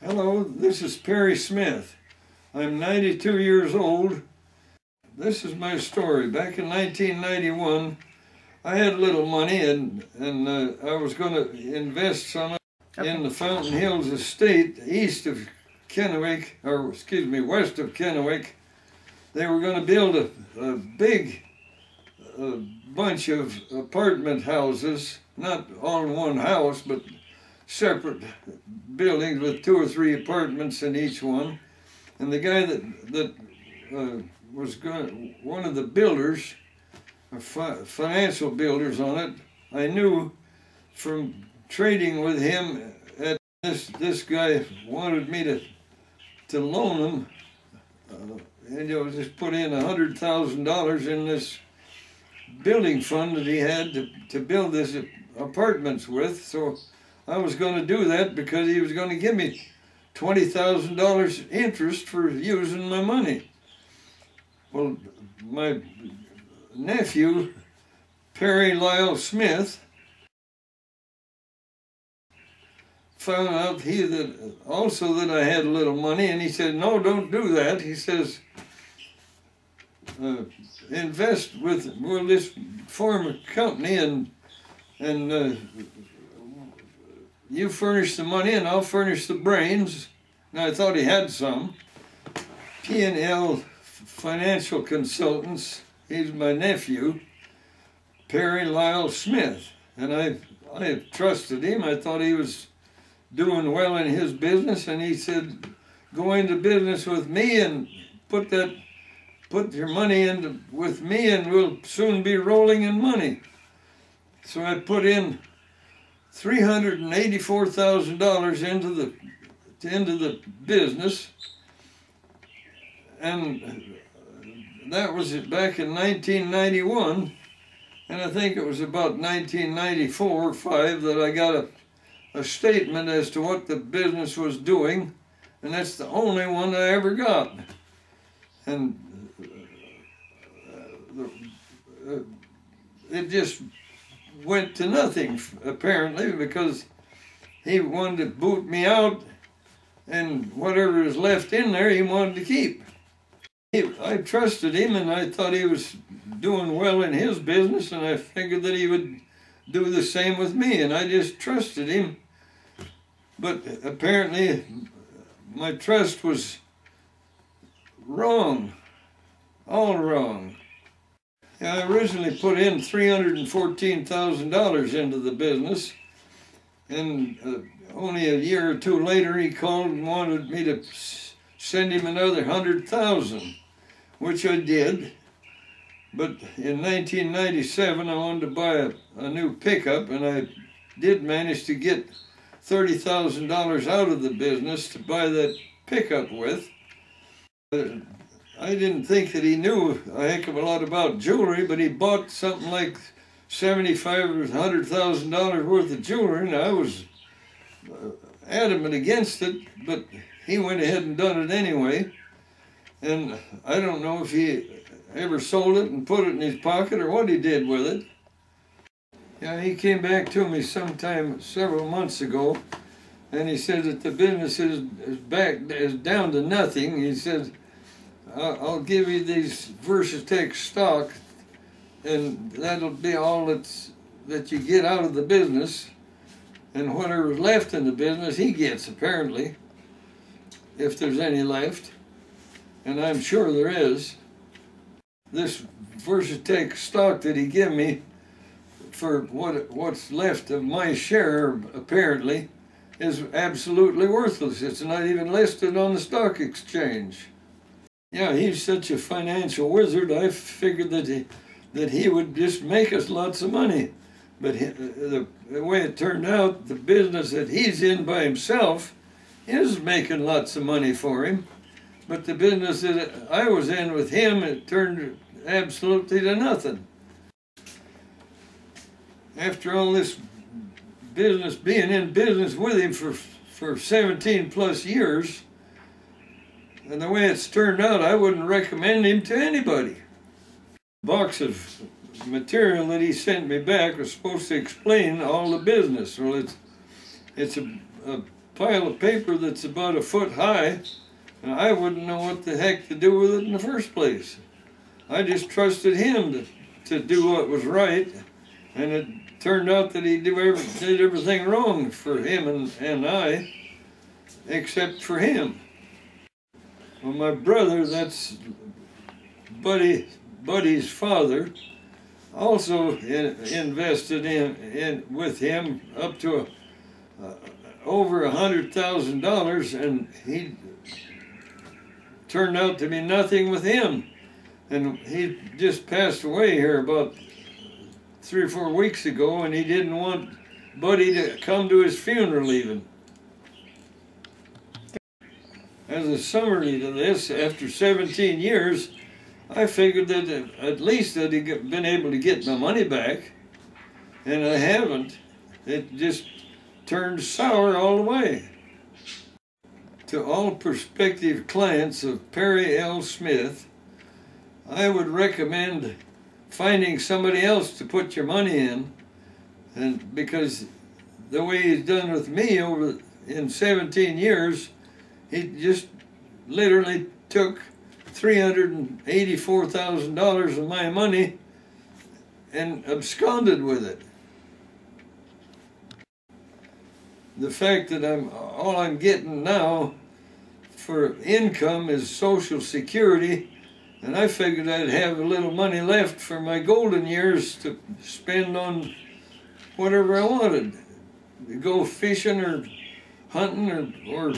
Hello, this is Perry Smith. I'm 92 years old. This is my story. Back in 1991, I had a little money and I was going to invest some in the Fountain Hills estate east of Kennewick, or excuse me, west of Kennewick. They were going to build a big bunch of apartment houses, not all in one house, but separate buildings with 2 or 3 apartments in each one. And the guy that was one of the builders, financial builders on it, I knew from trading with him. At this guy wanted me to loan him, and just put in $100,000 in this building fund that he had to build this apartments with. So I was going to do that because he was going to give me $20,000 interest for using my money. Well, my nephew, Perry Lyle Smith, found out also that I had a little money, and he said, "No, don't do that." He says, "Invest we'll just form a company and you furnish the money and I'll furnish the brains." And I thought he had some. P&L Financial Consultants, he's my nephew, Perry Lyle Smith. And I trusted him. I thought he was doing well in his business, and he said, "Go into business with me and put your money with me and we'll soon be rolling in money." So I put in $384,000 into the business, and that was back in 1991, and I think it was about 1994 or 5 that I got a statement as to what the business was doing, and that's the only one I ever got. And it just went to nothing, apparently, because he wanted to boot me out, and whatever was left in there he wanted to keep. I trusted him, and I thought he was doing well in his business, and I figured that he would do the same with me, and I just trusted him. But apparently my trust was wrong, all wrong. I originally put in $314,000 into the business, and only a year or 2 later he called and wanted me to send him another $100,000, which I did. But in 1997 I wanted to buy a new pickup, and I did manage to get $30,000 out of the business to buy that pickup with. I didn't think that he knew a heck of a lot about jewelry, but he bought something like $75,000 or $100,000 worth of jewelry, and I was adamant against it, but he went ahead and done it anyway. And I don't know if he ever sold it and put it in his pocket or what he did with it. Yeah, he came back to me sometime several months ago, and he said that the business is down to nothing. He said, "I'll give you these Versatex stock, and that'll be all that you get out of the business, and whatever's left in the business he gets, apparently, if there's any left." And I'm sure there is. This Versatex stock that he gave me for what's left of my share, apparently, is absolutely worthless. It's not even listed on the stock exchange. Yeah, he's such a financial wizard. I figured that he would just make us lots of money. But the way it turned out, the business that he's in by himself is making lots of money for him. But the business that I was in with him, it turned absolutely to nothing. After all this business, being in business with him for 17 plus years, and the way it's turned out, I wouldn't recommend him to anybody. Box of material that he sent me back was supposed to explain all the business. Well, it's a pile of paper that's about a foot high, and I wouldn't know what the heck to do with it in the first place. I just trusted him to do what was right, and it turned out that he did everything wrong for him and I, except for him. Well, my brother, that's Buddy's father, also invested with him up to over $100,000, and he turned out to be nothing with him. And he just passed away here about 3 or 4 weeks ago, and he didn't want Buddy to come to his funeral even. As a summary to this, after 17 years, I figured that at least I'd been able to get my money back, and I haven't. It just turned sour all the way. To all prospective clients of Perry L. Smith, I would recommend finding somebody else to put your money in, and because the way he's done with me in 17 years, he just literally took $384,000 of my money and absconded with it. The fact that all I'm getting now for income is Social Security, and I figured I'd have a little money left for my golden years to spend on whatever I wanted. To go fishing or hunting or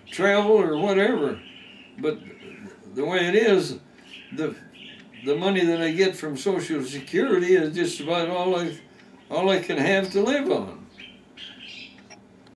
travel or whatever. But the way it is, the money that I get from Social Security is just about all I can have to live on.